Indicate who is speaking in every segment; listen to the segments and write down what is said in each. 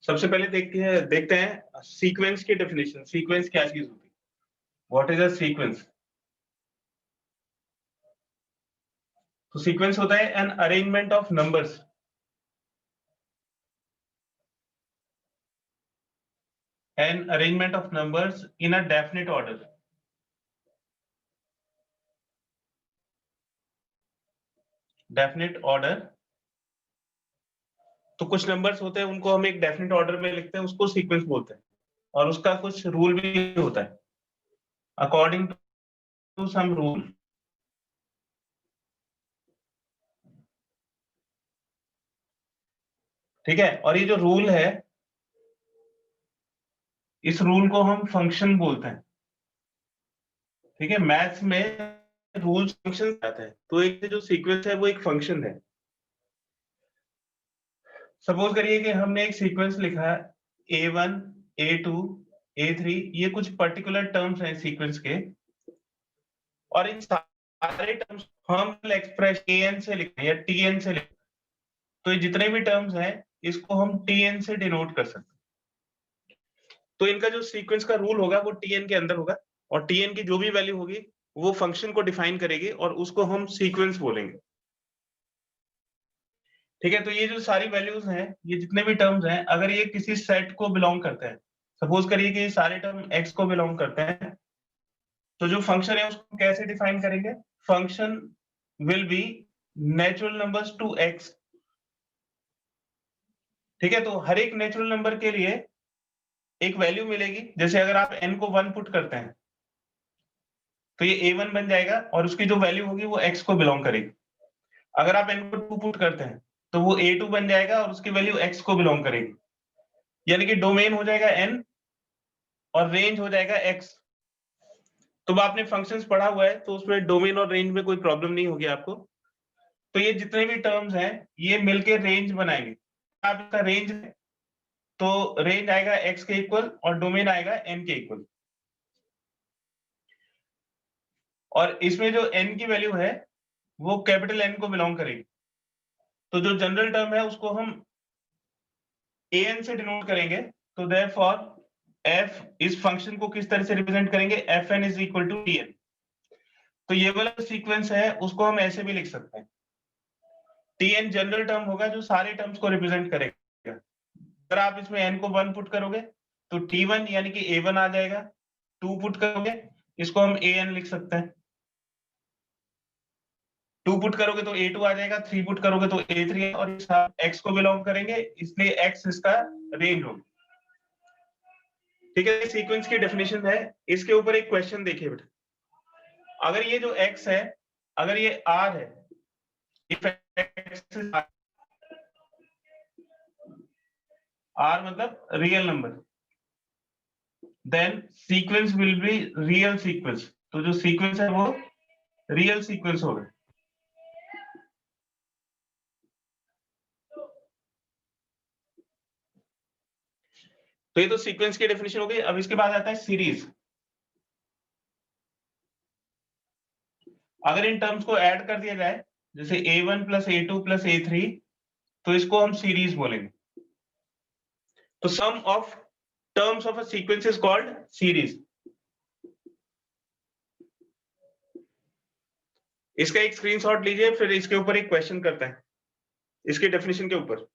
Speaker 1: सबसे पहले देखते हैं सीक्वेंस की डेफिनेशन। सीक्वेंस क्या चीज होती है? What is a sequence? तो सीक्वेंस होता है an arrangement of numbers in a definite order. Definite order. तो कुछ नंबर्स होते हैं उनको हम एक डेफिनेट ऑर्डर में लिखते हैं, उसको सीक्वेंस बोलते हैं, और उसका कुछ रूल भी होता है, अकॉर्डिंग टू सम रूल। ठीक है, और ये जो रूल है, इस रूल को हम फंक्शन बोलते हैं। ठीक है, मैथ्स में रूल्स फंक्शन आते हैं, तो एक जो सीक्वेंस है वो एक फंक्शन है। सपोज करिए कि हमने एक सीक्वेंस लिखा है A1, A2, A3, ये कुछ पर्टिकुलर टर्म्स हैं सीक्वेंस के, और इन सारे टर्म्स हम एक्सप्रेस an से लिखते हैं या tn से लिखते हैं। तो ये जितने भी टर्म्स हैं इसको हम tn से डिनोट कर सकते हैं। तो इनका जो सीक्वेंस का रूल होगा वो tn के अंदर होगा, और tn की जो भी वैल्यू होगी वो फंक्शन को डिफाइन करेगी और उसको हम सीक्वेंस बोलेंगे। ठीक है, तो ये जो सारी वैल्यूज हैं, ये जितने भी टर्म्स हैं, अगर ये किसी सेट को बिलोंग करते हैं, सपोज करिए कि ये सारे टर्म x को बिलोंग करते हैं, तो जो फंक्शन है उसको कैसे डिफाइन करेंगे? Function will be natural numbers to x। ठीक है, तो हर एक नेचुरल नंबर के लिए एक वैल्यू मिलेगी। जैसे अगर आप n को 1 पुट करते हैं तो ये a1 बन जाएगा, और उसकी जो वैल्यू होगी वो x को बिलोंग करेगी। अगर आप n को 2 पुट करते हैं तो वो a2 बन जाएगा और उसकी वैल्यू x को बिलोंग करेगी। यानी कि डोमेन हो जाएगा n और रेंज हो जाएगा x। तो आपने फंक्शंस पढ़ा हुआ है, तो उसमें डोमेन और रेंज में कोई प्रॉब्लम नहीं होगी आपको। तो ये जितने भी टर्म्स हैं ये मिलके रेंज बनाएंगे। आप इसका रेंज है तो रेंज आएगा x के इक्वल और डोमेन आएगा n के इक्वल। और इसमें जो n की वैल्यू है वो कैपिटल N को बिलोंग करेगी। तो जो जनरल टर्म है उसको हम an से डिनोट करेंगे। तो देयरफॉर f इस फंक्शन को किस तरह से रिप्रेजेंट करेंगे? fn is equal to tn। तो ये वाला सीक्वेंस है उसको हम ऐसे भी लिख सकते हैं। tn जनरल टर्म होगा जो सारे टर्म्स को रिप्रेजेंट करेगा। अगर आप इसमें n को 1 पुट करोगे तो t1 यानी कि a1 आ जाएगा। 2 पुट करोगे इसको हम an लिख सकते हैं। 2 पुट करोगे तो a2 आ जाएगा। 3 पुट करोगे तो a3, और x को बिलोंग करेंगे इसलिए x इसका रेंज होगा। ठीक है, सीक्वेंस की डेफिनेशन है। इसके ऊपर एक क्वेश्चन देखिए बेटा, अगर ये जो x है, अगर ये r है, इफ x r मतलब real number, then sequence will be real sequence. तो जो सीक्वेंस है वो रियल सीक्वेंस होगा। तो ये तो सीक्वेंस की डेफिनेशन हो गई। अब इसके बाद आता है सीरीज। अगर इन टर्म्स को ऐड कर दिया जाए, जैसे a1 plus a2 plus a3, तो इसको हम सीरीज बोलेंगे। तो sum of terms of a sequence is called series. इसका एक स्क्रीनशॉट लीजिए, फिर इसके ऊपर एक क्वेश्चन करते हैं इसके डेफिनेशन के ऊपर।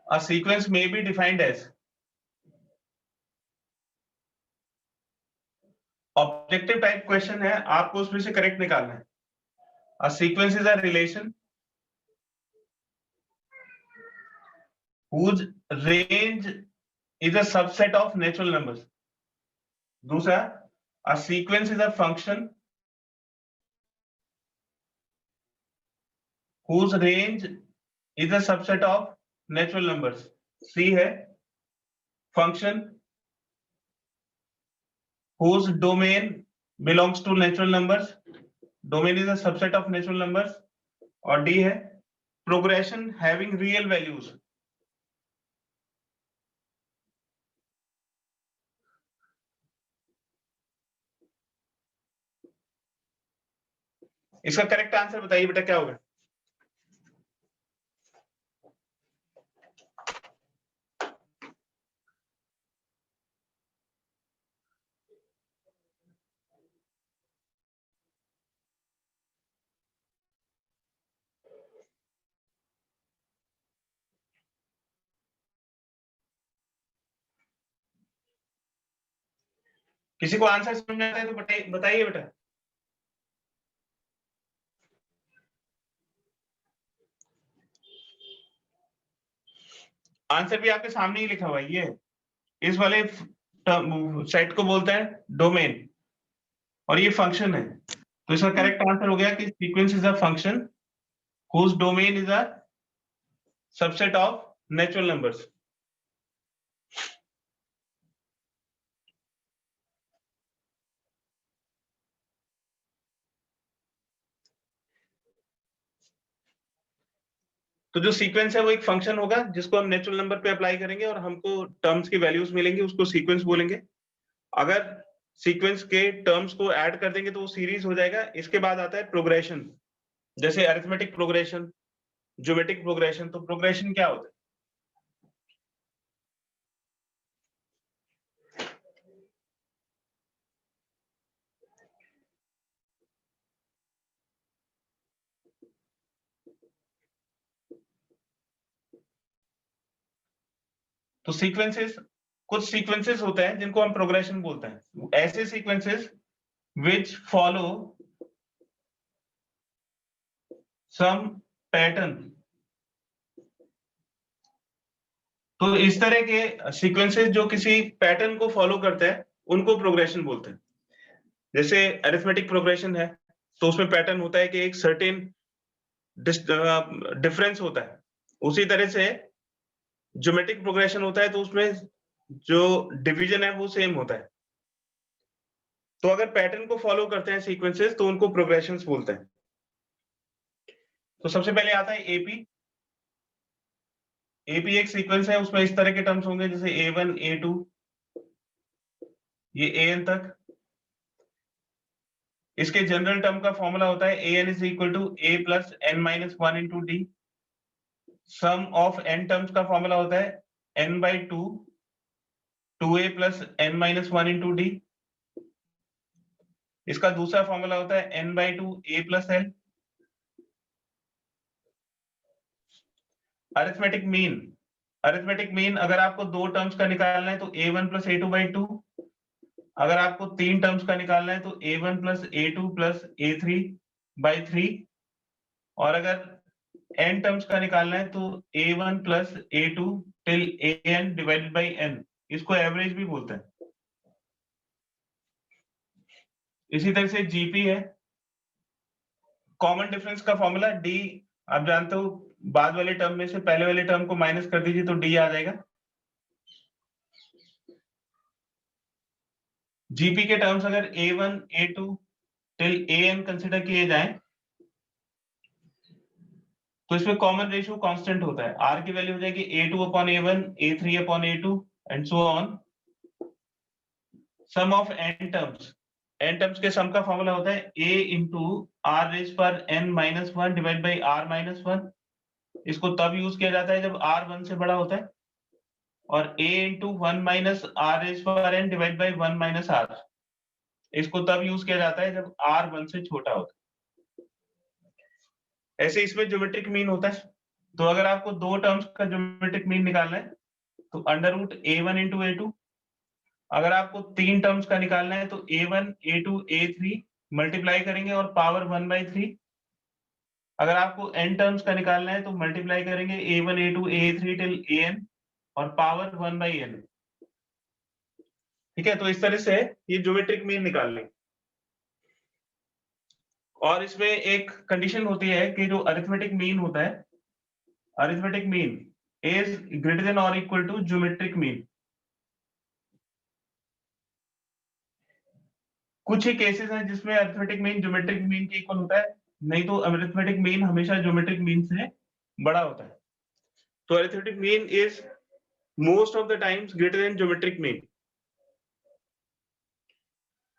Speaker 1: A sequence may be defined as objective type question है, आपको उसमें से करेक्ट निकालना है। A sequence is a relation whose range is a subset of natural numbers. दूसरा, a sequence is a function whose range is a subset of natural numbers. C है function whose domain belongs to natural numbers. Domain is a subset of natural numbers. और D है progression having real values. इसका correct answer बताइए बेटा क्या होगा? किसी को आंसर समझ में आता है तो बताइए बेटा। आंसर भी आपके सामने ही लिखा हुआ है। ये इस वाले सेट को बोलते हैं डोमेन और ये फंक्शन है। तो इसका करेक्ट आंसर हो गया कि sequence is a function whose domain is a subset of natural numbers. तो जो सीक्वेंस है वो एक फंक्शन होगा जिसको हम नेचुरल नंबर पे अप्लाई करेंगे और हमको टर्म्स की वैल्यूज मिलेंगी, उसको सीक्वेंस बोलेंगे। अगर सीक्वेंस के टर्म्स को ऐड कर देंगे तो वो सीरीज हो जाएगा। इसके बाद आता है प्रोग्रेशन, जैसे अरिथमेटिक प्रोग्रेशन, ज्योमेट्रिक प्रोग्रेशन। तो प्रोग्रेशन क्या होता है? तो सीक्वेंसेस, कुछ सीक्वेंसेस होते हैं जिनको हम प्रोग्रेशन बोलते हैं। ऐसे sequences which follow some pattern। तो इस तरह के सीक्वेंसेस जो किसी पैटर्न को फॉलो करते हैं उनको प्रोग्रेशन बोलते हैं। जैसे अरिथमेटिक प्रोग्रेशन है तो उसमें पैटर्न होता है कि एक सर्टेन डिफरेंस होता है। उसी तरह से ज्योमेट्रिक प्रोग्रेशन होता है तो उसमें जो डिवीजन है वो सेम होता है। तो अगर पैटर्न को फॉलो करते हैं सीक्वेंसेस तो उनको प्रोग्रेशंस बोलते हैं। तो सबसे पहले आता है एपी। एपी एक सीक्वेंस है, उसमें इस तरह के टर्म्स होंगे जैसे A1 A2 ये AN तक। इसके जनरल टर्म का फॉर्मूला होता है AN is equal to A plus N minus 1 into D। Sum of N terms का फॉर्मूला होता है N by 2 2A plus N minus 1 into D। इसका दूसरा फॉर्मूला होता है N by 2 A plus L। Arithmetic mean, arithmetic mean अगर आपको दो टर्म्स का निकालना है तो A1 प्लस A2 बाई 2। अगर आपको तीन टर्म्स का निकालना है तो A1 plus A2 plus A3 by 3। और अगर n टर्म्स का निकालना है तो A1 plus A2 till AN divided by n। इसको एवरेज भी बोलते हैं। इसी तरह से जीपी है, कॉमन डिफरेंस का फॉर्मूला D। आप जानते हो बाद वाले टर्म में से पहले वाले टर्म को माइनस कर दीजिए तो D आ जाएगा। जीपी के टर्म्स अगर A1 A2 till AN consider किए जाएं तो इसमें कॉमन रेशियो कांस्टेंट होता है। R की वैल्यू हो जाएगी A2 upon A1 A3 upon A2 and so on. Sum of n terms, n terms के सम का फॉर्मूला होता है A इंटू आर रेज पर n minus 1 divide by R minus 1। इसको तब यूज किया जाता है जब R 1 से बड़ा होता है। और A into 1 minus R raise पर n divide by 1 minus R, इसको तब यूज किया जाता है जब R 1 से छोटा होता है। ऐसे इसमें ज्योमेट्रिक मीन होता है। तो अगर आपको दो टर्म्स का ज्योमेट्रिक मीन निकालना है तो under root A1 into A2। अगर आपको तीन टर्म्स का निकालना है तो A1 A2 A3 मल्टीप्लाई करेंगे और पावर 1/3। अगर आपको n टर्म्स का निकालना है तो मल्टीप्लाई करेंगे A1 A2 A3 till AN और पावर 1/n। ठीक है, तो इस तरह से ये ज्योमेट्रिक मीन निकाल लेंगे। और इसमें एक कंडीशन होती है कि जो अरिथमेटिक मीन होता है, arithmetic mean is greater then और इक्वल टू ज्योमेट्रिक मीन। कुछ ही केसेस हैं जिसमें अरिथमेटिक मीन ज्योमेट्रिक मीन के इक्वल होता है, नहीं तो अरिथमेटिक मीन हमेशा ज्योमेट्रिक मीन से बड़ा होता है। तो arithmetic mean is most of the times greater than geometric mean.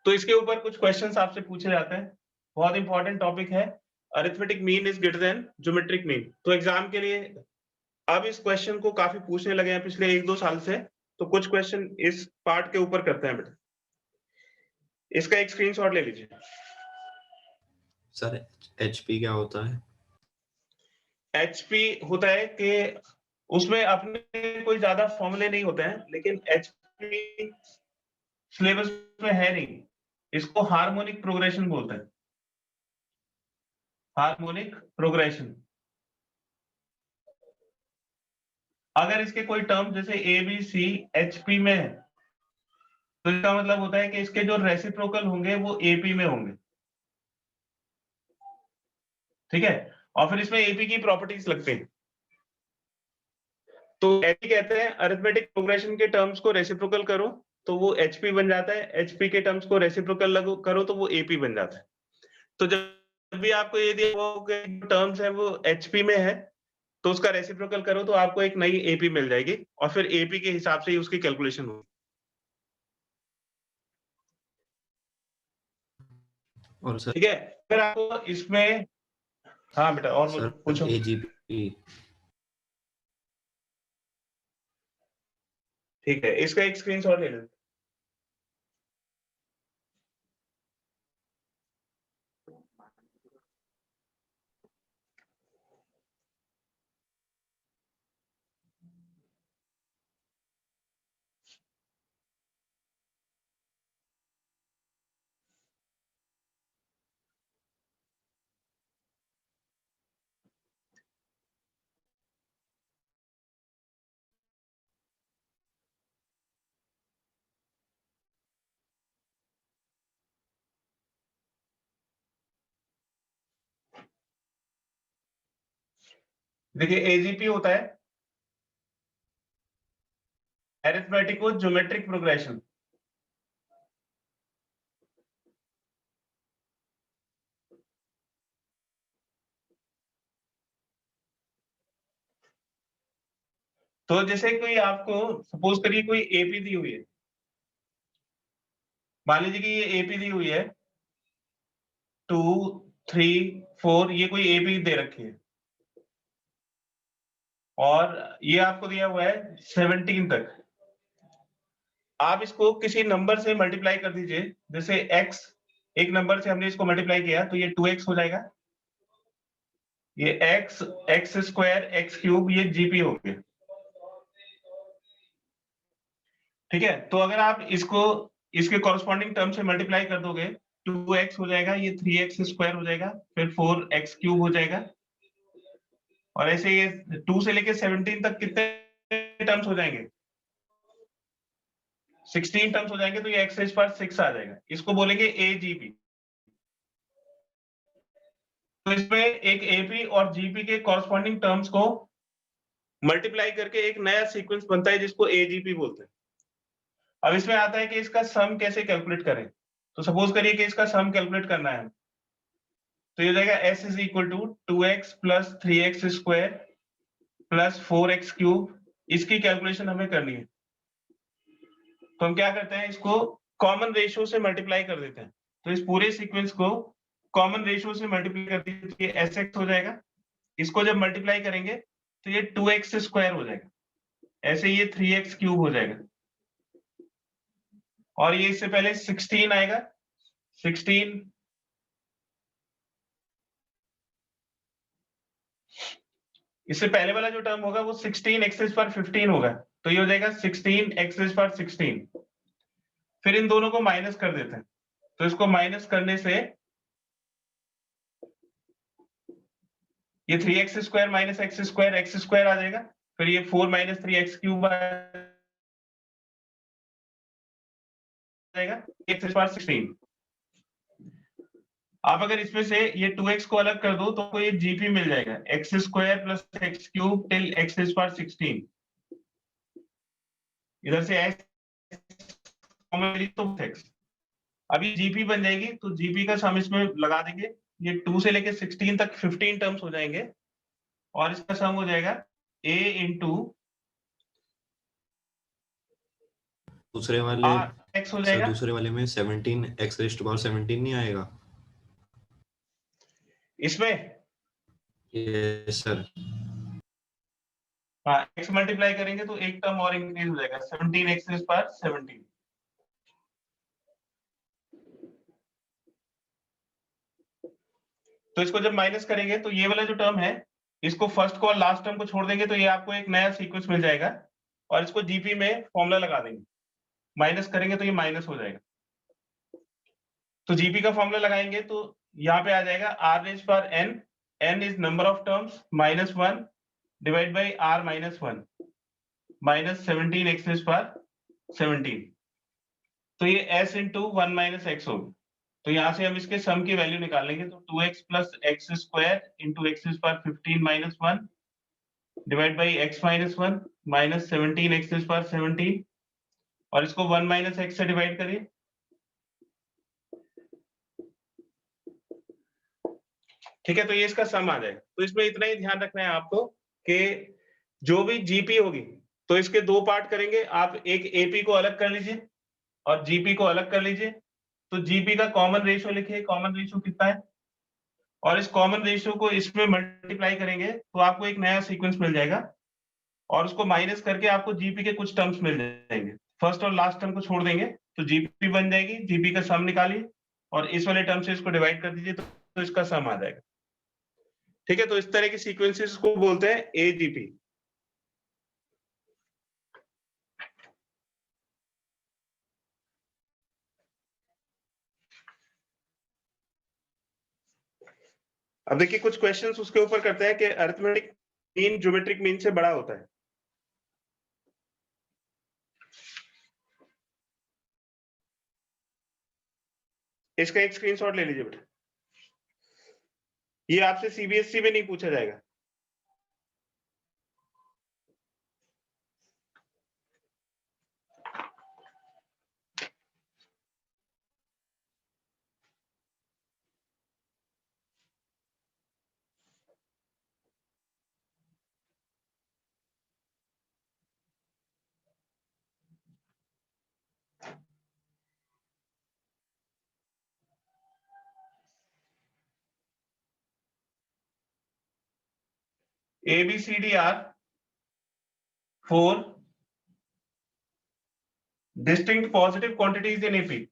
Speaker 1: तो इसके ऊपर कुछ क्वेश्चंस आपसे पूछे जाते हैं, बहुत इंपॉर्टेंट टॉपिक है, arithmetic mean is greater then geometric mean. तो एग्जाम के लिए अब इस क्वेश्चन को काफी पूछने लगे हैं पिछले 1-2 साल से, तो कुछ क्वेश्चन इस पार्ट के ऊपर करते हैं बेटा। इसका एक स्क्रीनशॉट ले लीजिए।
Speaker 2: सर एचपी क्या होता है?
Speaker 1: एचपी होता है कि उसमें अपने कोई ज्यादा फॉर्मूले नहीं होते हैं, लेकिन एचपी सिलेबस में है नहीं, इसको हार्मोनिक प्रोग्रेशन बोलते हैं, हार्मोनिक प्रोग्रेशन। अगर इसके कोई टर्म जैसे ए बी सी एचपी में है, तो इसका मतलब होता है कि इसके जो रेसिप्रोकल होंगे वो एपी में होंगे, ठीक है। और फिर इसमें एपी की प्रॉपर्टीज लगते हैं। तो एपी कहते हैं अरिथमेटिक प्रोग्रेशन के टर्म्स को रेसिप्रोकल करो तो वो एचपी बन जाता है, एचपी के टर्म्स को रेसिप्रोकल करो तो वो एपी बन जाता है। तो जब भी आपको ये दिया हो कि टर्म्स है वो एचपी में है, तो उसका रेसिप्रोकल करो तो आपको एक नई एपी मिल जाएगी, और फिर एपी के हिसाब से ही उसकी कैलकुलेशन होगी।
Speaker 2: और सर
Speaker 1: ठीक है, फिर आपको इसमें, हाँ बेटा और
Speaker 2: सर
Speaker 1: पूछो।
Speaker 2: एजीपी
Speaker 1: ठीक है, इसका एक स्क्रीनशॉट ले लो। देखिए एजीपी होता है अरिथमेटिको ज्योमेट्रिक प्रोग्रेशन। तो जैसे कोई आपको सपोज करिए कोई एपी दी हुई है, मान लीजिए कि ये एपी दी हुई है 2, 3, 4, ये कोई एपी दे रखी है, और ये आपको दिया हुआ है 17 तक। आप इसको किसी नंबर से मल्टीप्लाई कर दीजिए, जैसे x, एक नंबर से हमने इसको मल्टीप्लाई किया तो ये 2x हो जाएगा, ये x, x square, x cube, ये जीपी हो गया। ठीक है, तो अगर आप इसको इसके कॉरस्पॉन्डिंग टर्म से मल्टीप्लाई कर दोगे, 2x हो जाएगा, ये 3x स्क्वायर हो जाएगा, फिर 4x क्यूब हो जाएगा, और ऐसे ये 2 से लेके 17 तक कितने टर्म्स हो जाएंगे? 16 टर्म्स हो जाएंगे, तो ये x पावर 6 आ जाएगा, इसको बोलेंगे एजीपी। तो इसमें एक एपी और जीपी के कॉरस्पॉन्डिंग टर्म्स को मल्टीप्लाई करके एक नया सीक्वेंस बनता है जिसको एजीपी बोलते हैं। अब इसमें आता है कि इसका सम कैसे कैलकुलेट करें। तो सपोज करिए कि इसका सम कैलकुलेट करना है, तो ये हो जाएगा s is equal to 2x plus 3x square plus 4x cube. इसकी कैलकुलेशन हमें करनी है, तो हम क्या करते हैं, इसको कॉमन रेशियो से मल्टीप्लाई कर देते हैं। तो इस पूरे सीक्वेंस को कॉमन रेशियो से मल्टीप्लाई कर दीजिए तो ये sx हो जाएगा, इसको जब मल्टीप्लाई करेंगे तो ये 2x स्क्वायर हो जाएगा, ऐसे ये 3x क्यूब हो जाएगा, और ये इससे पहले 16 आएगा, 16, इससे पहले वाला जो टर्म होगा वो 16 एक्सेस पर 15 होगा, तो ये हो जाएगा 16 एक्सेस पर 16। फिर इन दोनों को माइनस कर देते हैं, तो इसको माइनस करने से ये 3x square minus x square आ जाएगा, फिर ये 4 माइनस 3x क्यूब आ जाएगा, एक्सेस पर 16। आप अगर इसमें से ये 2x को अलग कर दो तो आपको ये जीपी मिल जाएगा, x square plus x cube till x power 16। इधर से x तो x, अभी जीपी बन जाएगी, तो जीपी का सम इसमें लगा देंगे, ये 2 से लेके 16 तक 15 टर्म्स हो जाएंगे, और इसका सम हो जाएगा a इंटू
Speaker 2: दूसरे वाले
Speaker 1: x हो
Speaker 2: सर
Speaker 1: जाएगा।
Speaker 2: दूसरे वाले में 17 x रेज़ टू पावर 17 नहीं आएगा?
Speaker 1: इसमें
Speaker 2: यस सर।
Speaker 1: हाँ, x मल्टीप्लाई करेंगे तो एक टर्म और इंक्रीज हो जाएगा, 17x पावर 17। तो इसको जब माइनस करेंगे तो ये वाला जो टर्म है, इसको फर्स्ट को और लास्ट टर्म को छोड़ देंगे तो ये आपको एक नया सीक्वेंस मिल जाएगा, और इसको जीपी में फॉर्मूला लगा देंगे, माइनस करेंगे तो ये माइनस हो जाएगा। तो जीपी का फॉर्मूला लगाएंगे तो यहाँ पे आ जाएगा R raise power N, N is number of terms minus 1 divide by R minus 1 minus 17x power 17। तो ये s इंटू 1 माइनस एक्स होगा। तो यहाँ से हम इसके सम की वैल्यू निकालेंगे, तो 2x plus x square into x power 15 minus 1 divide by x minus 1 minus 17x power 17, और इसको 1 माइनस एक्स से डिवाइड करिए। ठीक है, तो ये इसका सम आ जाएगा। तो इसमें इतना ही ध्यान रखना है आपको कि जो भी जीपी होगी तो इसके दो पार्ट करेंगे आप, एक एपी को अलग कर लीजिए और जीपी को अलग कर लीजिए। तो जीपी का कॉमन रेशियो लिखिए, कॉमन रेशियो कितना है, और इस कॉमन रेशियो को इसमें मल्टीप्लाई करेंगे तो आपको एक नया सीक्वेंस मिल जाएगा, और उसको माइनस करके आपको जीपी के कुछ टर्म्स मिल जाएंगे, फर्स्ट और लास्ट टर्म को छोड़ देंगे तो जीपी बन जाएगी, जीपी का सम निकालिए और इस वाले टर्म से इसको डिवाइड कर दीजिए तो इसका सम आ जाएगा। ठीक है, तो इस तरह की सीक्वेंसेस को बोलते हैं एजीपी। अब देखिए कुछ क्वेश्चंस उसके ऊपर करते हैं कि अरिथमेटिक मीन ज्योमेट्रिक मीन से बड़ा होता है। इसका एक स्क्रीनशॉट ले लीजिए बेटा, ये आपसे सीबीएसई में नहीं पूछा जाएगा। ABCD are 4 distinct positive quantities in AP.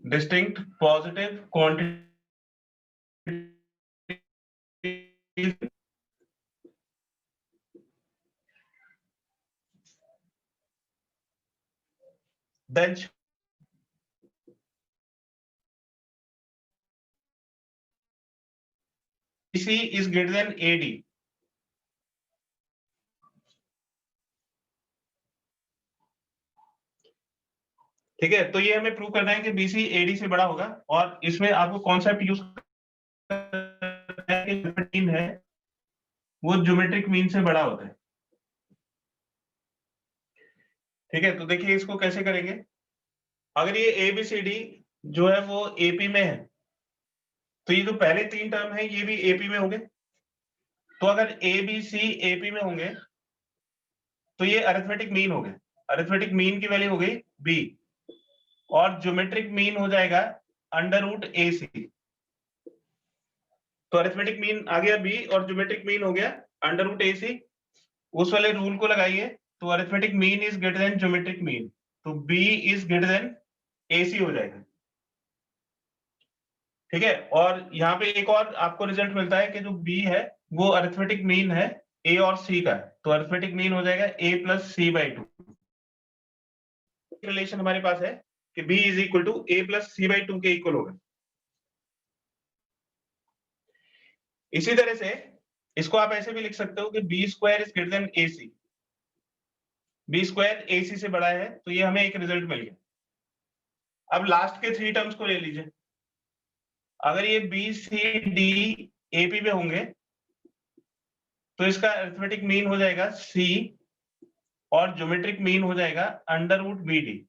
Speaker 1: Distinct positive quantities. Then BC is greater than AD. ठीक है, तो ये हमें प्रूव करना है कि BC AD से बड़ा होगा, और इसमें आपको कॉन्सेप्ट यूज है वो ज्योमेट्रिक मीन से बड़ा होता है। ठीक है, तो देखिए इसको कैसे करेंगे। अगर ये ABCD जो है वो AP में है, तो ये जो पहले 3 टर्म है ये भी AP में होंगे। तो अगर ABC AP में होंगे तो ये अरिथमेटिक मीन हो गए, अरिथमेटिक मीन की वैल्यू हो गई B, और ज्योमेट्रिक मीन हो जाएगा अंडर रूट AC। तो अरिथमेटिक मीन आ गया B और ज्योमेट्रिक मीन हो गया अंडर रूट AC। उस वाले रूल को लगाइए, तो arithmetic mean is greater then geometric mean, तो B is greater then AC हो जाएगा। ठीक है, और यहाँ पे एक और आपको रिजल्ट मिलता है कि जो B है वो अरिथमेटिक मीन है A और C का, तो अरिथमेटिक मीन हो जाएगा A प्लस C/2। रिलेशन हमारे पास है कि B is equal to A plus C/2 के इक्वल होगा। इसी तरह से इसको आप ऐसे भी लिख सकते हो कि B square is greater then AC, B square AC से बड़ा है, तो ये हमें एक रिजल्ट मिल गया। अब लास्ट के 3 टर्म्स को ले लीजिए। अगर ये बी सी डी एपी में होंगे तो इसका अरिथमेटिक मीन हो जाएगा सी और ज्योमेट्रिक मीन हो जाएगा अंडर रूट बी डी।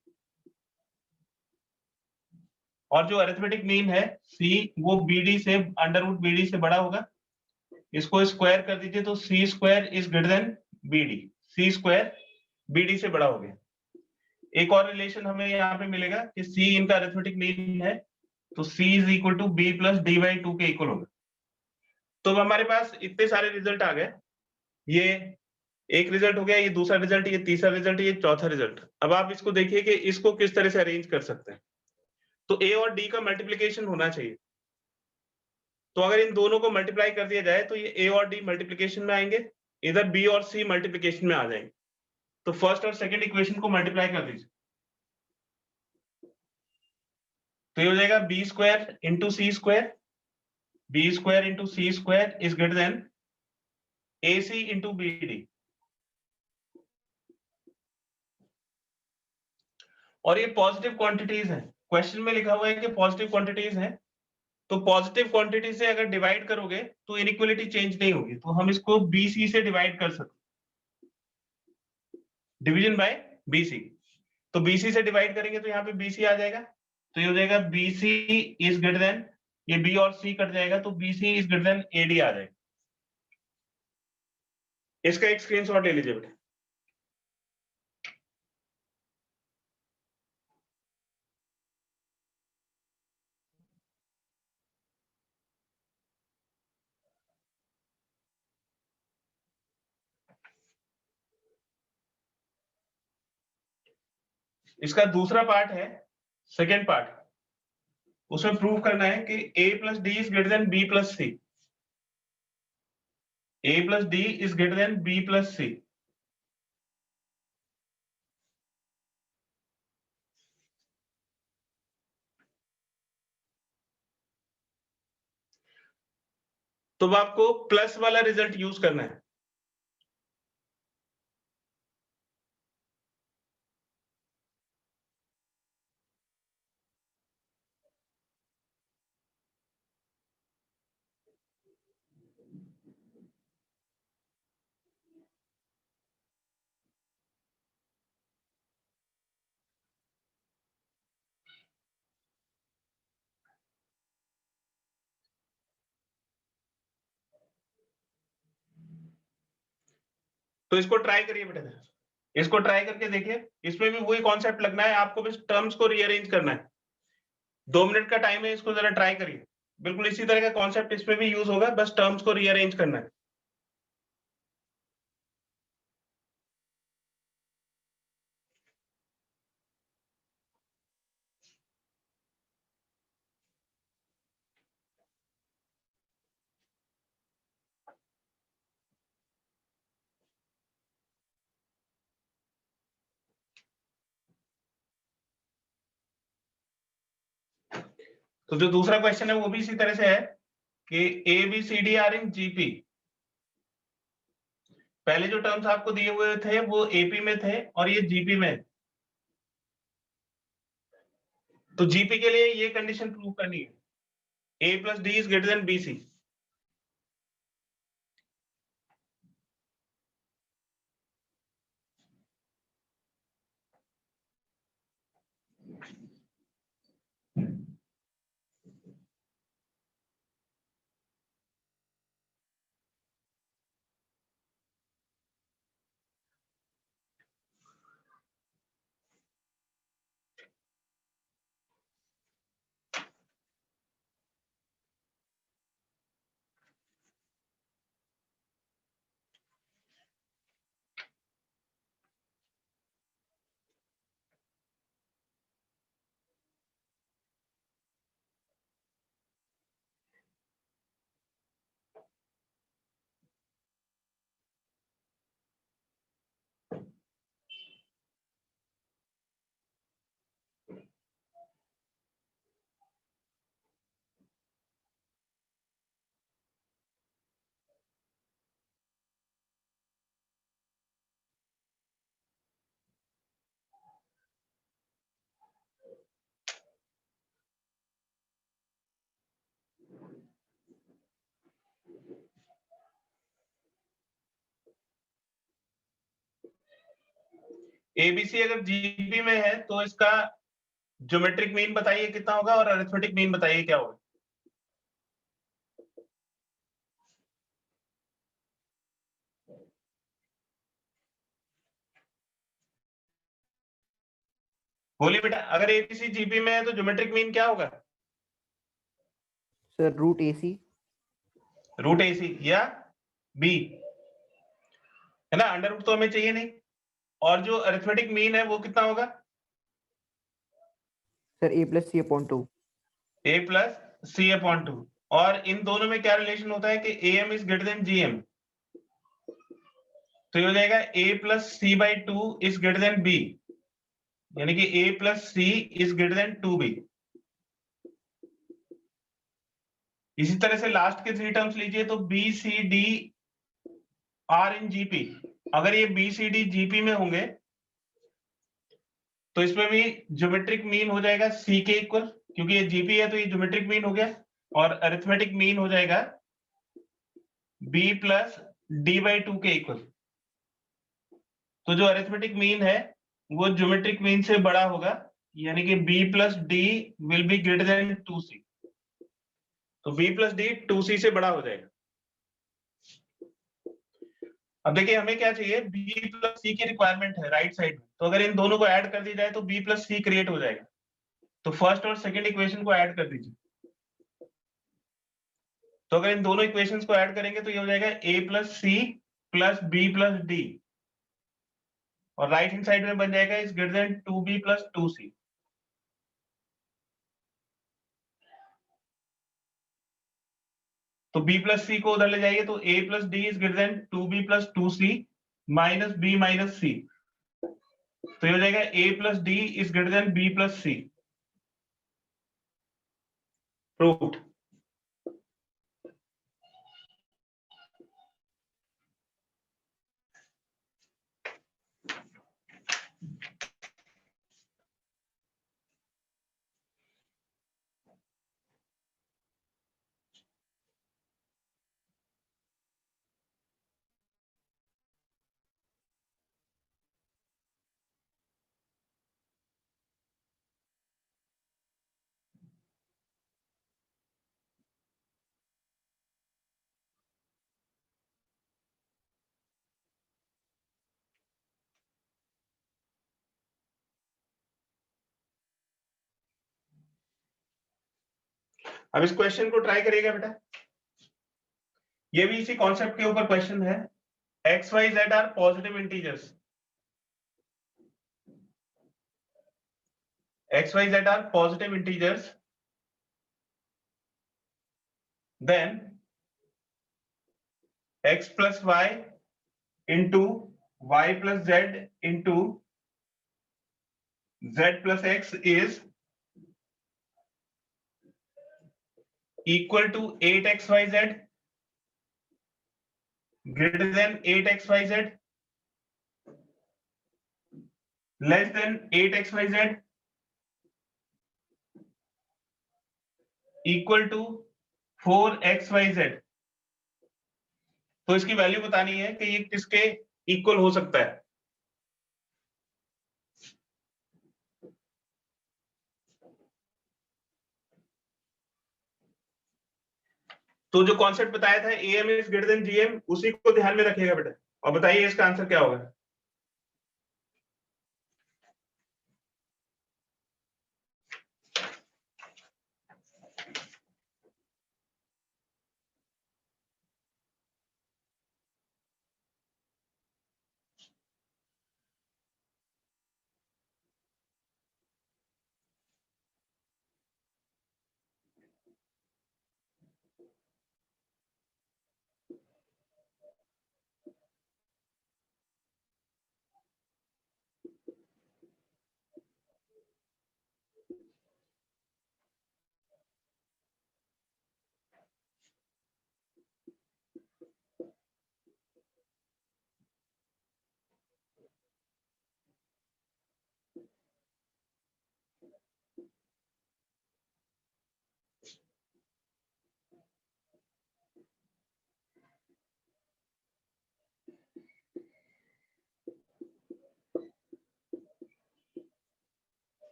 Speaker 1: और जो अरिथमेटिक मीन है सी वो बीडी से अंडर रूट बीडी से बड़ा होगा। इसको स्क्वायर कर दीजिए तो c square is greater than bd. C square bd से बड़ा हो गया। एक और रिलेशन हमें यहाँ पे मिलेगा कि सी इनका अरिथमेटिक मीन है तो c is equal to b plus d by two के इक्वल होगा। तो हमारे पास इतने सारे रिजल्ट आ गए। ये एक रिजल्ट हो गया, ये दूसरा रिजल्ट, ये तीसरा रिजल्ट, ये चौथा रिजल्ट। अब आप इसको देखिए कि इसको किस तरह से अरेंज कर सकते हैं। तो ए और डी का मल्टीप्लीकेशन होना चाहिए। तो अगर इन दोनों को मल्टीप्लाई कर दिया जाए तो ये ए और डी मल्टीप्लीकेशन में आएंगे, इधर बी और सी मल्टीप्लीकेशन में आ जाएंगे। तो फर्स्ट और सेकंड इक्वेशन को मल्टीप्लाई कर दीजिए तो ये हो जाएगा B square into C square. B square into C square is greater than A C into B D. और ये पॉजिटिव क्वांटिटीज है, क्वेश्चन में लिखा हुआ है कि पॉजिटिव क्वांटिटीज है। तो पॉजिटिव क्वांटिटी से अगर डिवाइड करोगे तो इनइक्वालिटी चेंज नहीं होगी। तो हम इसको बीसी से डिवाइड कर सकते, डिवीजन बाय बीसी। तो बीसी से डिवाइड करेंगे तो यहाँ पे बीसी आ जाएगा। तो ये हो जाएगा बीसी इज ग्रेटर देन, ये बी और सी कट जाएगा तो bc is greater than ad आ जाएगा। इसका एक स्क्रीनशॉट ले लीजिए बेटा। इसका दूसरा पार्ट है, सेकेंड पार्ट, उसमें प्रूव करना है कि a plus d is greater than b plus c. a plus d is greater than b plus c. तो अब आपको प्लस वाला रिजल्ट यूज करना है। तो इसको ट्राई करिए बेटा, इसको ट्राई करके देखिए। इसमें भी वही कॉन्सेप्ट लगना है आपको, बस टर्म्स को रीअरेंज करना है। 2 मिनट का टाइम है, इसको जरा ट्राई करिए। बिल्कुल इसी तरह का कॉन्सेप्ट इसमें भी यूज होगा, बस टर्म्स को रीअरेंज करना है। तो जो दूसरा क्वेश्चन है वो भी इसी तरह से है कि A B C D are in GP. पहले जो टर्म्स आपको दिए हुए थे वो एपी में थे और ये जीपी में। तो जीपी के लिए ये कंडीशन प्रूव करनी है, a plus d is greater than b c. Abc अगर जीपी में है तो इसका ज्योमेट्रिक मीन बताइए कितना होगा और अरिथमेटिक मीन बताइए क्या होगा। बोलिए बेटा, अगर एबीसी जीपी में है तो ज्योमेट्रिक मीन क्या होगा?
Speaker 3: Sir root AC।
Speaker 1: Root AC या बी, है ना, अंडर रूट तो हमें चाहिए नहीं। और जो अरिथमेटिक मीन है वो कितना होगा?
Speaker 3: Sir A+C/2।
Speaker 1: a plus C upon two. और इन दोनों में क्या रिलेशन होता है कि AM is greater then GM, तो ये हो जाएगा A+C/2 is greater then B, यानी कि A+C is greater then 2B। इसी तरह से लास्ट के 3 टर्म्स लीजिए, तो BCD आर इन जीपी। अगर ये BCD जीपी में होंगे तो इसमें भी ज्योमेट्रिक मीन हो जाएगा C के इक्वल, क्योंकि ये जीपी है तो ये ज्योमेट्रिक मीन हो गया। और अरिथमेटिक मीन हो जाएगा B+D/2 के इक्वल। तो जो अरिथमेटिक मीन है वो ज्योमेट्रिक मीन से बड़ा होगा, यानी कि B+D will be greater than 2C। तो B+D 2C से बड़ा हो जाएगा। अब देखिए हमें क्या चाहिए, B+C की रिक्वायरमेंट है राइट साइड में, तो अगर इन दोनों को ऐड कर दी जाए तो B+C क्रिएट हो जाएगा। तो फर्स्ट और सेकंड इक्वेशन को ऐड कर दीजिए। तो अगर इन दोनों इक्वेशंस को ऐड करेंगे तो ये हो जाएगा A+C + B+D, और राइट हैंड साइड में बन जाएगा is greater then 2B + 2C। तो B+C को उधर ले जाइए तो A+D is greater then 2B + 2C minus B minus C। तो ये हो जाएगा A+D is greater then B+C। Proved. अब इस क्वेश्चन को ट्राई करिएगा बेटा, ये भी इसी कॉन्सेप्ट के ऊपर क्वेश्चन है। X Y Z are positive integers, X Y Z are positive integers, then x plus y into y plus z into z plus x is equal to 8xyz greater than 8xyz less than 8xyz equal to 4xyz। तो इसकी value बतानी है कि ये किसके equal हो सकता है। तो जो कॉन्सेप्ट बताया था AM is greater then GM, उसी को ध्यान में रखिएगा बेटा, और बताइए इसका आंसर क्या होगा।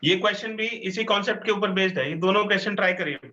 Speaker 1: ये क्वेश्चन भी इसी कॉन्सेप्ट के ऊपर बेस्ड है, ये दोनों क्वेश्चन ट्राई करिए।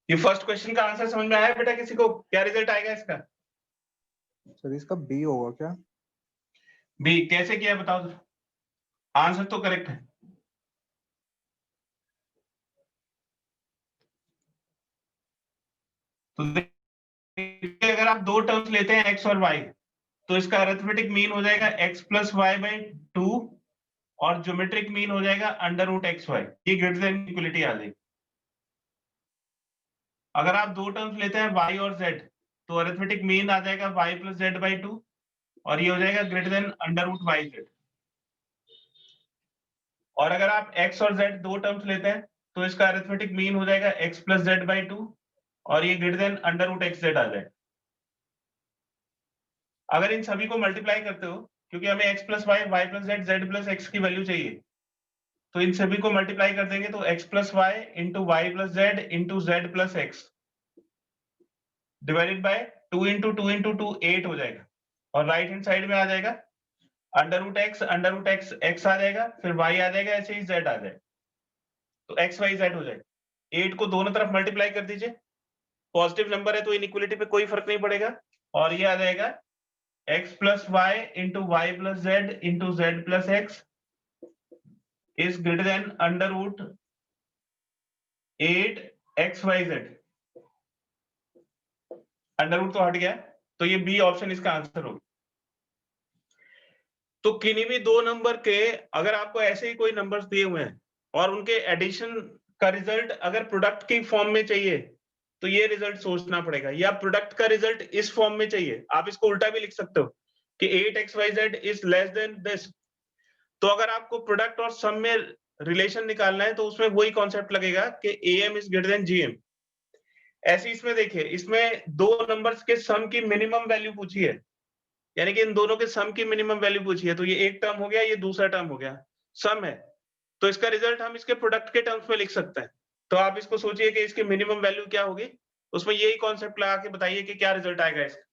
Speaker 1: ये फर्स्ट क्वेश्चन का आंसर समझ में आया बेटा किसी को? क्या रिजल्ट आएगा इसका?
Speaker 4: सर इसका बी होगा क्या?
Speaker 1: बी कैसे किया बताओ जरा। आंसर तो करेक्ट है। तो देखिए अगर आप दो टर्म्स लेते हैं एक्स और वाई, तो इसका अरिथमेटिक मीन हो जाएगा एक्स प्लस वाई बाई 2 और ज्योमेट्रिक मीन हो जाएगा अंडर रूट एक्स वाई। ये ग्रेटर देन इक्वलिटी आ जाएगी। अगर आप दो टर्म्स लेते हैं y और z, तो अरिथमेटिक मीन आ जाएगा y प्लस जेड बाई 2 और ये हो जाएगा greater than under root Y Z. और अगर आप x और z दो टर्म्स लेते हैं तो इसका अरिथमेटिक मीन हो जाएगा x प्लस जेड बाई 2 और ये greater than under root x z आ जाएगा। अगर इन सभी को मल्टीप्लाई करते हो, क्योंकि हमें x plus Y, Y plus Z, Z plus X की वैल्यू चाहिए, तो इन सभी को मल्टीप्लाई कर देंगे तो x plus Y into Y plus Z into Z plus X divided by 2 इंटू 2 इंटू 2 8 हो जाएगा। और राइट हैंड साइड में आ जाएगा अंडर रूट एक्स एक्स आ जाएगा, फिर y आ जाएगा, ऐसे ही z आ जाएगा, तो एक्स वाई जेड हो जाएगा। 8 को दोनों तरफ मल्टीप्लाई कर दीजिए, पॉजिटिव नंबर है तो इनइक्वलिटी पे कोई फर्क नहीं पड़ेगा, और ये आ जाएगा x plus Y into Y plus Z into Z plus X is greater than under root 8 X Y Z. Under root तो हट गया, तो ये बी ऑप्शन इसका आंसर होगा। तो किन्हीं भी दो नंबर के अगर आपको ऐसे ही कोई नंबर्स दिए हुए हैं और उनके एडिशन का रिजल्ट अगर प्रोडक्ट की फॉर्म में चाहिए, तो ये रिजल्ट सोचना पड़ेगा, या प्रोडक्ट का रिजल्ट इस फॉर्म में चाहिए, आप इसको उल्टा भी लिख सकते हो कि 8xyz is less than this. तो अगर आपको प्रोडक्ट और सम में रिलेशन निकालना है तो उसमें वही कॉन्सेप्ट लगेगा कि am is greater then gm। ऐसे इसमें देखिए, इसमें दो नंबर्स के सम की मिनिमम वैल्यू पूछी है, यानी कि इन दोनों के सम की मिनिमम वैल्यू पूछी है, तो ये एक टर्म हो गया, ये दूसरा टर्म हो गया, सम है, तो इसका रिजल्ट हम इसके प्रोडक्ट के टर्म्स में लिख सकते हैं। तो आप इसको सोचिए कि इसकी मिनिमम वैल्यू क्या होगी, उसमें यही कॉन्सेप्ट लगा के बताइए कि क्या रिजल्ट आएगा इसका।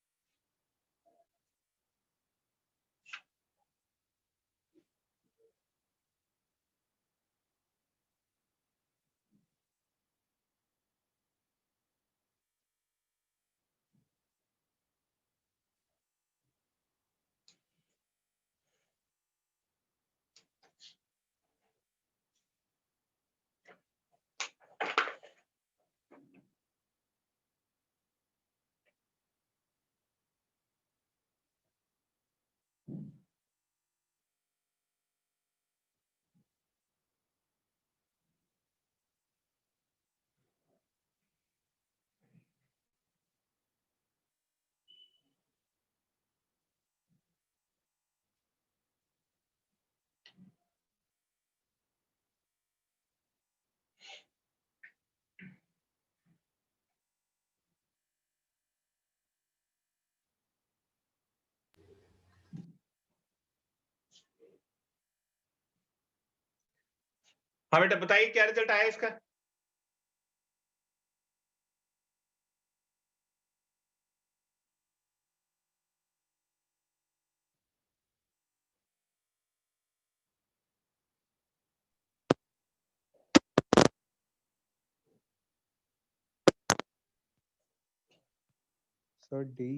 Speaker 1: हाँ बेटा बताइए क्या रिजल्ट आया इसका।
Speaker 4: Sir D.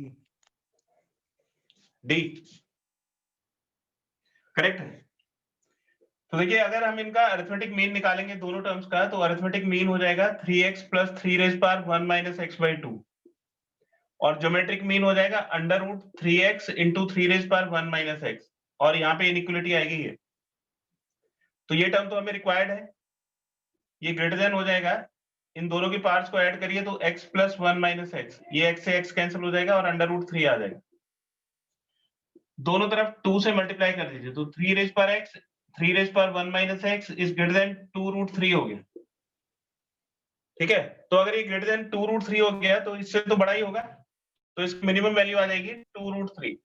Speaker 1: डी करेक्ट है। तो देखिए अगर हम इनका अरिथमेटिक मीन निकालेंगे दोनों टर्म्स का, तो अरिथमेटिक मीन हो जाएगा 3x plus 3 raise power 1 minus X by 2, और ज्योमेट्रिक मीन हो जाएगा under root 3x into 3 raise power 1 minus X, और यहाँ पे इनइक्वलिटी आएगी ये। तो ये टर्म तो हमें रिक्वायर्ड है, ये ग्रेटर देन हो जाएगा, इन दोनों की पार्ट्स को ऐड करिए तो x प्लस 1 माइनस एक्स, ये x से x कैंसिल हो जाएगा और अंडर रूट 3 आ जाएगा। दोनों तरफ 2 से मल्टीप्लाई कर दीजिए, तो 3 रेज पर x 3 रेज पर 1 minus X is greater than 2 root 3 हो गया। ठीक है, तो अगर ये ग्रेटर देन 2 रूट 3 हो गया तो इससे तो बड़ा ही होगा, तो इसकी मिनिमम वैल्यू आ जाएगी 2 रूट 3।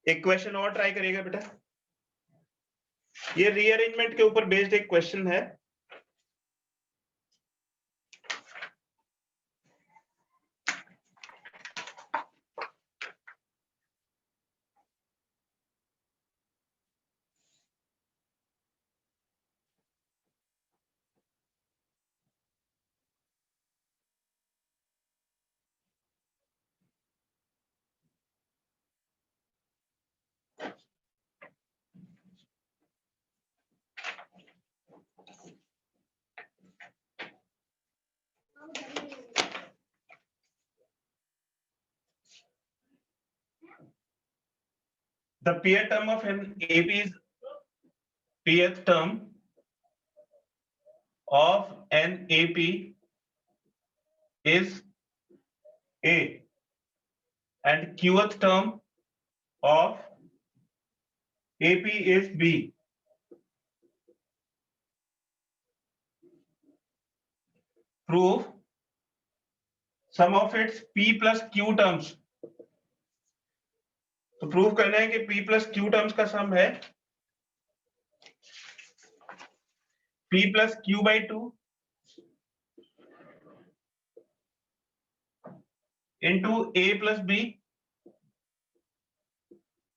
Speaker 1: एक क्वेश्चन और ट्राई करिएगा बेटा, ये रीअरेंजमेंट के ऊपर बेस्ड एक क्वेश्चन है। The pth term of an AP is pth term of an AP is A and qth term of AP is B. Prove sum of its P plus Q terms. तो prove करना है कि P plus Q terms का सम है P plus Q by 2 into A plus B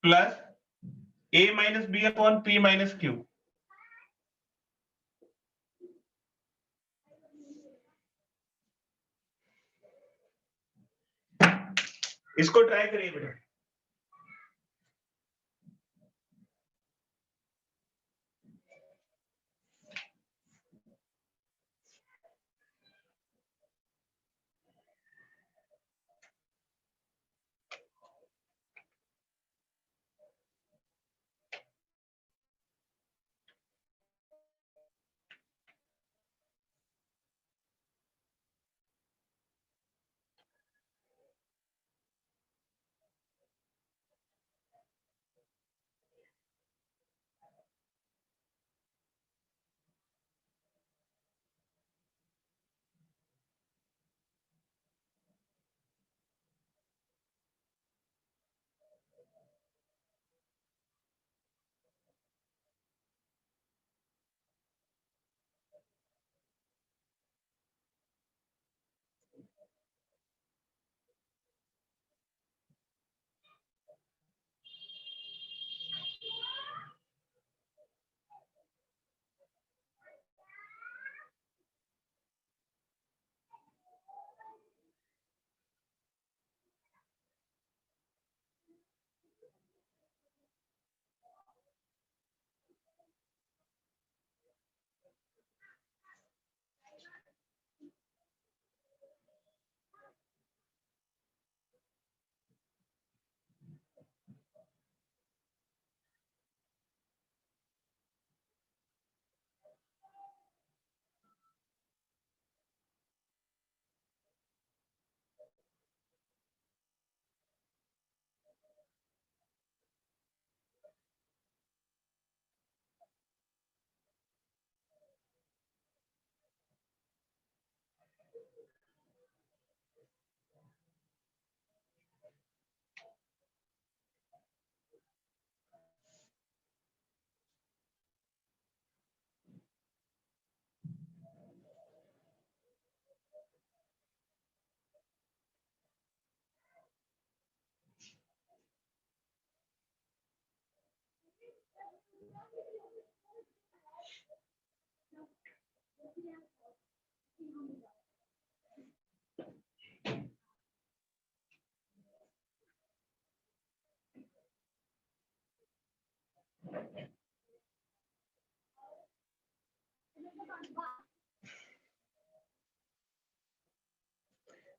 Speaker 1: plus A minus B upon P minus Q। इसको try करिए बेटा।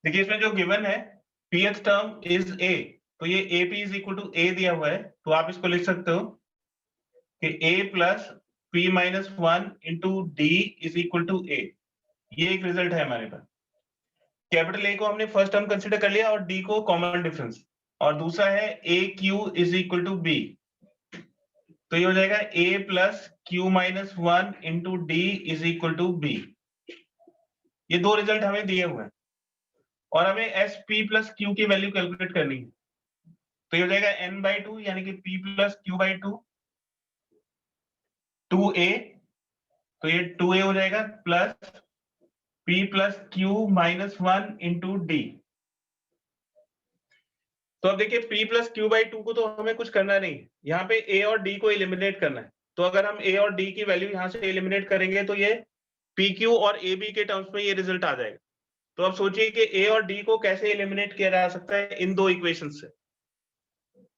Speaker 1: देखिए इसमें जो गिवन है pth टर्म इज a, तो ये ap is equal to a दिया हुआ है, तो आप इसको लिख सकते हो कि a plus p minus 1 into d is equal to a। ये एक रिजल्ट है हमारे पास। कैपिटल A को हमने फर्स्ट टर्म कंसीडर कर लिया और D को कॉमन डिफरेंस, और दूसरा है AQ is equal to B, तो ये हो जाएगा A plus Q minus 1 into D is equal to B। ये दो रिजल्ट हमें दिए हुए हैं और हमें SP प्लस Q की वैल्यू कैलकुलेट करनी है, तो ये हो जाएगा N/2 यानी कि P प्लस Q/2 2A, तो ये 2A हो जाएगा plus P plus Q minus 1 into D। तो अब देखिए P प्लस Q/2 को तो हमें कुछ करना नहीं है, यहाँ पे A और D को एलिमिनेट करना है, तो अगर हम A और D की वैल्यू यहाँ से एलिमिनेट करेंगे तो ये PQ और AB के टर्म्स में ये रिजल्ट आ जाएगा। तो अब सोचिए कि A और D को कैसे एलिमिनेट किया जा सकता है इन दो इक्वेशन से।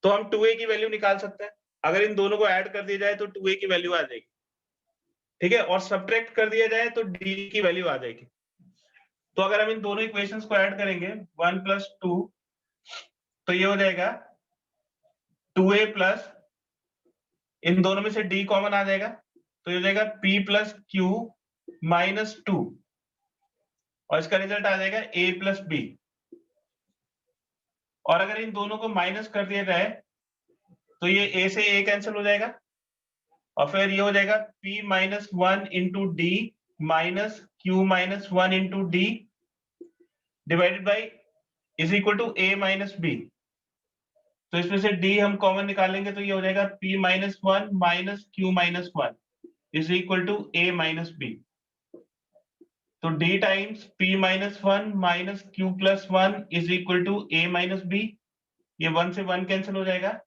Speaker 1: तो हम 2A की वैल्यू निकाल सकते हैं, अगर इन दोनों को ऐड कर दिया जाए तो 2A की वैल्यू आ जाएगी, ठीक है, और सब्ट्रैक्ट कर दिया जाए तो D की वैल्यू आ जाएगी। तो अगर हम इन दोनों इक्वेशंस को ऐड करेंगे 1 प्लस 2, तो ये हो जाएगा 2A प्लस, इन दोनों में से D कॉमन आ जाएगा, तो ये हो जाएगा P प्लस Q माइनस 2, और इसका रिजल्ट आ जाएगा A प्लस B। और अगर इन दोनों को माइनस कर दिया जाए तो ये A से A कैंसिल हो जाएगा, और फिर ये हो जाएगा P minus 1 into D minus Q minus 1 into D divided by is equal to A minus B। तो इसमें से D हम कॉमन निकालेंगे तो ये हो जाएगा P minus 1 minus Q minus 1 is equal to A minus B। तो D times P minus 1 minus Q plus 1 is equal to A minus B। ये 1 से 1 कैंसिल हो जाएगा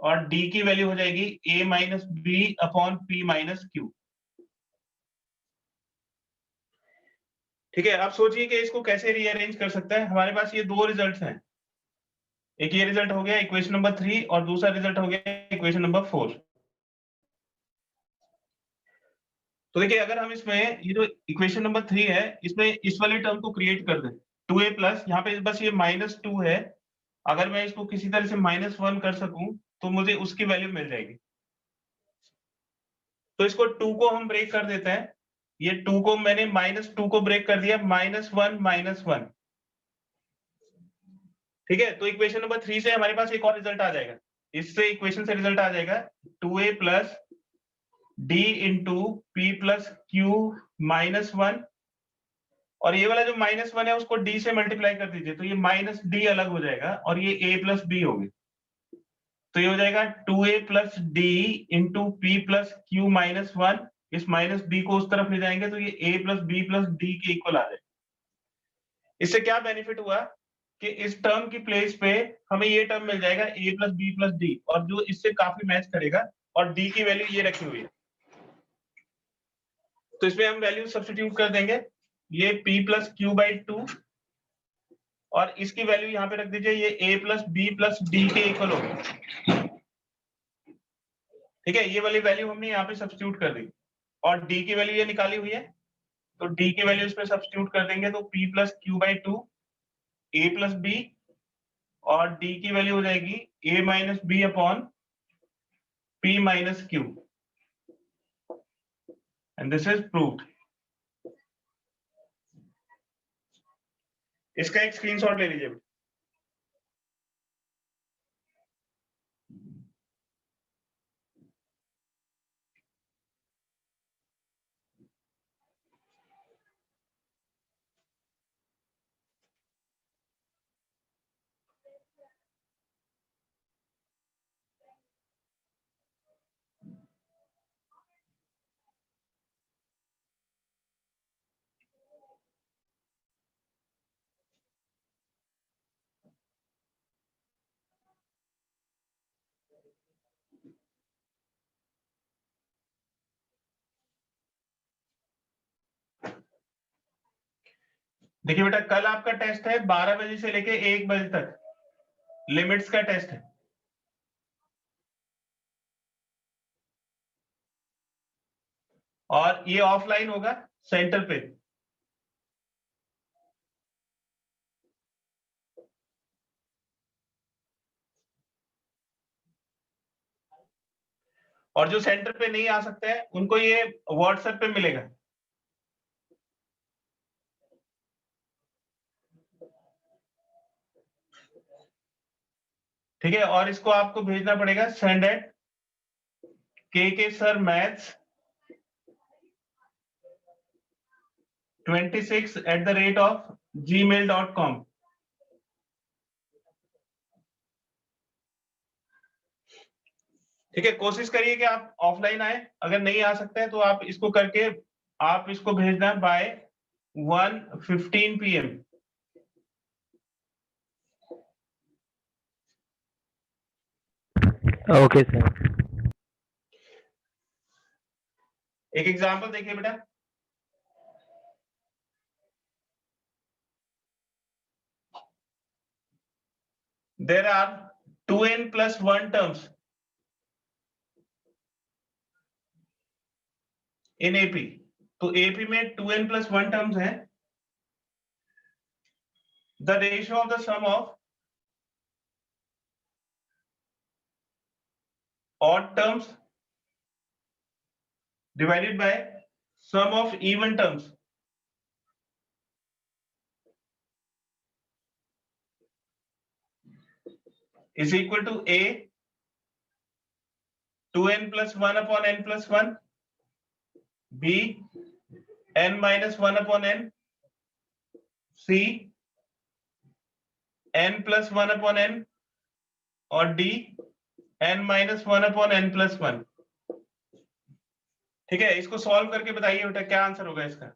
Speaker 1: और D की वैल्यू हो जाएगी A minus B upon P minus Q। ठीक है, आप सोचिए कि इसको कैसे रीअरेंज कर सकते हैं। हमारे पास ये दो रिजल्ट्स हैं, एक ये रिजल्ट हो गया इक्वेशन नंबर 3 और दूसरा रिजल्ट हो गया इक्वेशन नंबर 4। तो देखिए अगर हम इसमें ये जो इक्वेशन नंबर 3 है इसमें इस वाले टर्म को क्रिएट कर दें 2A प्लस, यहाँ पे बस ये माइनस 2 है, अगर मैं इसको किसी तरह से माइनस 1 कर सकूं तो मुझे उसकी वैल्यू मिल जाएगी। तो इसको 2 को हम ब्रेक कर देते हैं, ये 2 को मैंने माइनस 2 को ब्रेक कर दिया माइनस 1 माइनस 1। ठीक है, तो इक्वेशन नंबर 3 से हमारे पास एक और रिजल्ट आ जाएगा, इससे इक्वेशन से रिजल्ट आ जाएगा 2A plus D into P plus Q minus 1, और ये वाला जो माइनस 1 है उसको D से मल्टीप्लाई कर दीजिए, तो ये माइनस D अलग हो जाएगा और ये A प्लस B हो गई, तो ये हो जाएगा 2A plus D into P plus Q minus 1। इस माइनस D को उस तरफ ले जाएंगे तो ये A plus B plus D के इक्वल आ जाएगा। इससे क्या बेनिफिट हुआ कि इस टर्म की प्लेस पे हमें ये टर्म मिल जाएगा A plus B plus D, और जो इससे काफी मैच करेगा, और D की वैल्यू ये रखी हुई है, तो इसमें हम वैल्यू सब्स्टिट्यूट कर देंगे, ये P प्लस Q/2 और इसकी वैल्यू यहाँ पे रख दीजिए, ये A plus B plus D के इक्वल होगा। ठीक है, ये वाली वैल्यू हमने यहाँ पे सब्स्टिट्यूट कर दी, और D की वैल्यू ये निकाली हुई है, तो D की वैल्यू इसमें सब्स्टिट्यूट कर देंगे तो P plus Q/2 A plus B, और D की वैल्यू हो जाएगी A minus B upon P minus Q, and this is proved. इसका एक स्क्रीनशॉट ले लीजिए। देखिए बेटा, कल आपका टेस्ट है 12 बजे से लेके 1 बजे तक, लिमिट्स का टेस्ट है। और ये ऑफलाइन होगा सेंटर पे। और जो सेंटर पे नहीं आ सकते हैं उनको ये व्हाट्सएप पे मिलेगा। ठीक है, और इसको आपको भेजना पड़ेगा सेंड एट के सर मैथ्स 26@gmail.com। ठीक है, कोशिश करिए कि आप ऑफलाइन आए, अगर नहीं आ सकते हैं तो आप इसको करके आप इसको भेजना बाय 1:15 PM।
Speaker 5: Okay sir.
Speaker 1: एक एग्जांपल देखिए बेटा, there are 2n+1 terms in AP. तो एपी में 2n+1 टर्म्स हैं। The ratio of the sum of odd terms divided by sum of even terms is equal to a 2n+1 upon n+1, b n-1 upon n, c n+1 upon n, और d n-1 upon n+1। ठीक है, इसको solve करके बताइए बेटा क्या answer होगा इसका।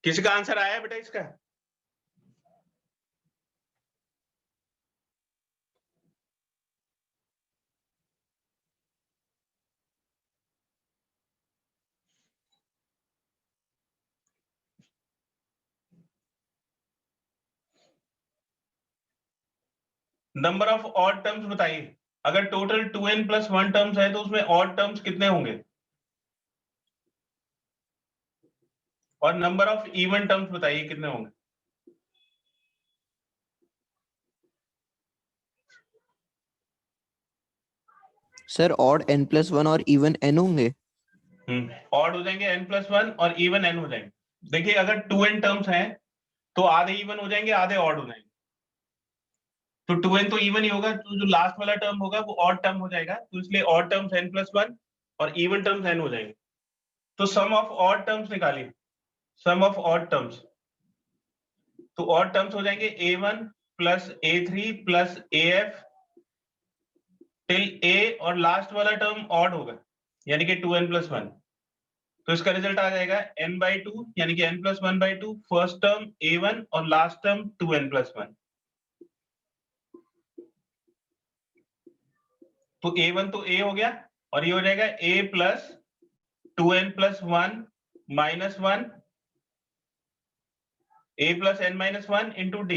Speaker 1: किसी का आंसर आया है बेटा इसका? नंबर ऑफ ऑड टर्म्स बताइए। अगर टोटल 2n प्लस 1 टर्म्स है तो उसमें ऑड टर्म्स कितने होंगे? और नंबर ऑफ इवन टर्म्स बताइए कितने होंगे?
Speaker 3: सर ऑड n+1 और इवन n होंगे।
Speaker 1: ऑड हो जाएंगे n+1 और इवन n हो जाएंगे। देखिए अगर 2n टर्म्स हैं तो आधे इवन हो जाएंगे, आधे ऑड हो जाएंगे। तो 2n तो इवन ही होगा, तो जो लास्ट वाला टर्म होगा वो ऑड टर्म हो जाएगा, तो इसलिए ऑड टर्म्स n+1 और इवन टर्म्स n हो जाएंगे। तो सम ऑफ ऑड टर्म्स निकालिए, सम ऑफ ऑड टर्म्स। तो ऑड टर्म्स हो जाएंगे a1 plus a3 plus af till a, और लास्ट वाला टर्म ऑड होगा यानी कि 2n+1। तो इसका रिजल्ट आ जाएगा n/2 यानी कि n+1/2, फर्स्ट टर्म a1 और लास्ट टर्म 2n+1। तो a1 तो a हो गया और ये हो जाएगा a plus 2n+1 minus 1 a plus n-1 into d।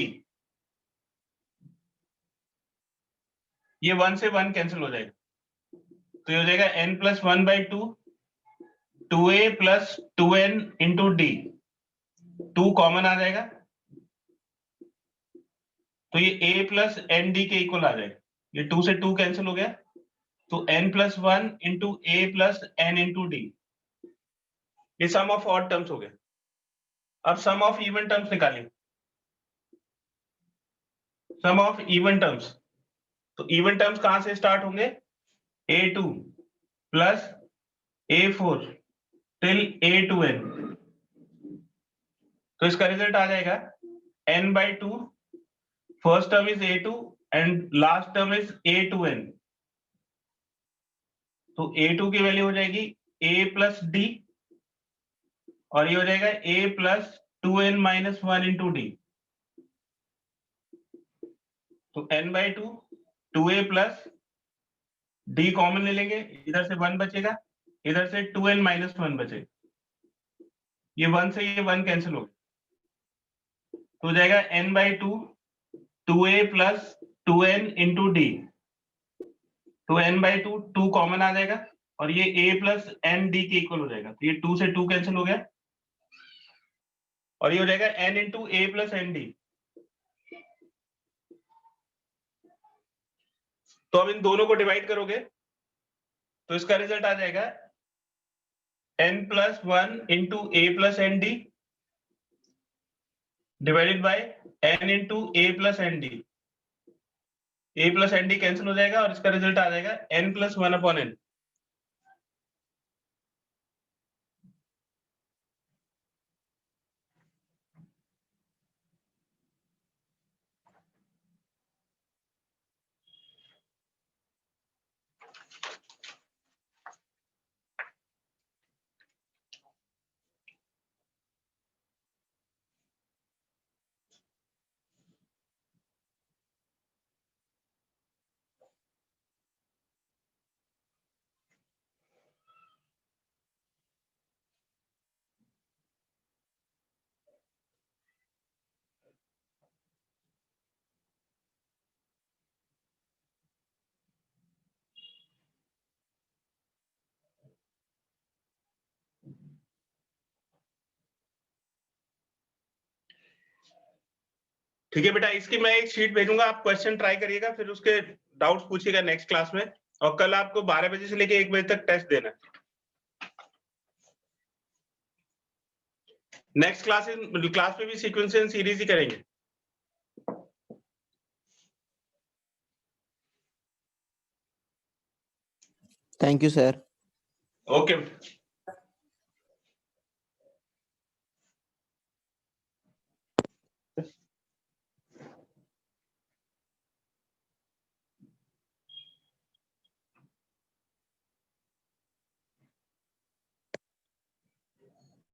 Speaker 1: ये 1 से 1 कैंसिल हो जाएगा, तो ये हो जाएगा n+1/2 2a plus 2n into d। 2 common आ जाएगा तो ये a प्लस एन डी के इक्वल आ जाएगा। ये 2 से 2 कैंसिल हो गया, तो n+1 into a plus n into D. ये सम ऑफ ऑड टर्म्स हो गए। अब सम ऑफ इवन टर्म्स निकालिए, सम ऑफ इवन टर्म्स। तो इवन टर्म्स कहां से स्टार्ट होंगे? a2 plus a4 till a2n। तो इसका रिजल्ट आ जाएगा n/2, first term is a2 and last term is a2n। तो a2 की वैल्यू हो जाएगी a प्लस डी और ये हो जाएगा a plus 2n-1 into D. तो n/2 2a plus D common ले लेंगे, इधर से 1 बचेगा, इधर से 2n-1 बचेगा। ये 1 से ये 1 कैंसिल हो गया, तो हो जाएगा n/2 2a plus 2n into D. तो n/2 2 कॉमन आ जाएगा और ये a प्लस एन डी के इक्वल हो जाएगा। तो ये 2 से 2 कैंसिल हो गया और ये हो जाएगा n into a plus N D. तो अब इन दोनों को डिवाइड करोगे तो इसका रिजल्ट आ जाएगा n+1 into a plus N D divided by n into a plus N D. a plus N D cancel हो जाएगा और इसका रिजल्ट आ जाएगा n+1/n। ठीक है बेटा, इसकी मैं एक शीट भेजूंगा, आप क्वेश्चन ट्राई करिएगा, फिर उसके डाउट्स पूछिएगा नेक्स्ट क्लास में। और कल आपको 12 बजे से लेके 1 बजे तक टेस्ट देना है। नेक्स्ट क्लास में भी सीक्वेंस एंड सीरीज ही करेंगे।
Speaker 3: Thank you sir.
Speaker 1: ओके।